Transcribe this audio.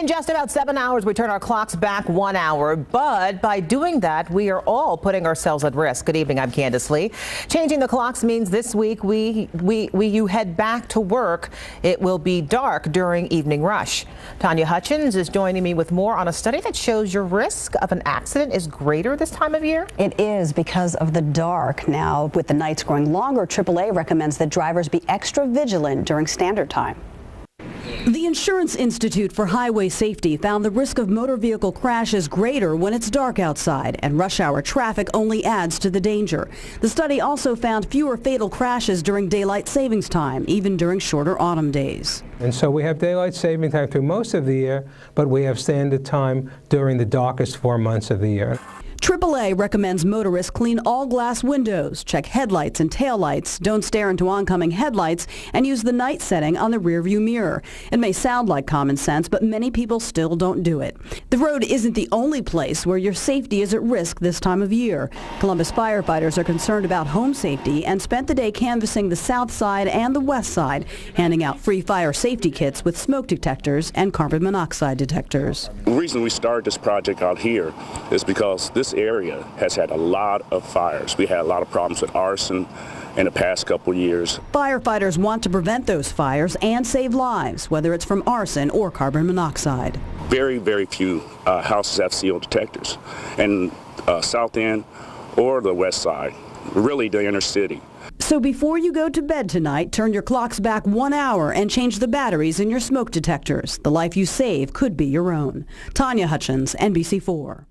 just about 7 hours, we turn our clocks back 1 hour, but by doing that, we are all putting ourselves at risk. Good evening, I'm Candace Lee. Changing the clocks means this week you head back to work. It will be dark during evening rush. Tanya Hutchins is joining me with more on a study that shows your risk of an accident is greater this time of year. It is because of the dark. Now, with the nights growing longer, AAA recommends that drivers be extra vigilant during standard time. The Insurance Institute for Highway Safety found the risk of motor vehicle crashes greater when it's dark outside, and rush hour traffic only adds to the danger. The study also found fewer fatal crashes during daylight savings time, even during shorter autumn days. And so we have daylight saving time through most of the year, but we have standard time during the darkest 4 months of the year. AAA recommends motorists clean all glass windows, check headlights and taillights, don't stare into oncoming headlights, and use the night setting on the rearview mirror. It may sound like common sense, but many people still don't do it. The road isn't the only place where your safety is at risk this time of year. Columbus firefighters are concerned about home safety and spent the day canvassing the south side and the west side, handing out free fire safety kits with smoke detectors and carbon monoxide detectors. The reason we started this project out here is because this area has had a lot of fires. We had a lot of problems with arson in the past couple years. Firefighters want to prevent those fires and save lives, whether it's from arson or carbon monoxide. Very, very few houses have CO detectors. And south end or the west side, really the inner city. So before you go to bed tonight, turn your clocks back 1 hour and change the batteries in your smoke detectors. The life you save could be your own. Tanya Hutchins, NBC4.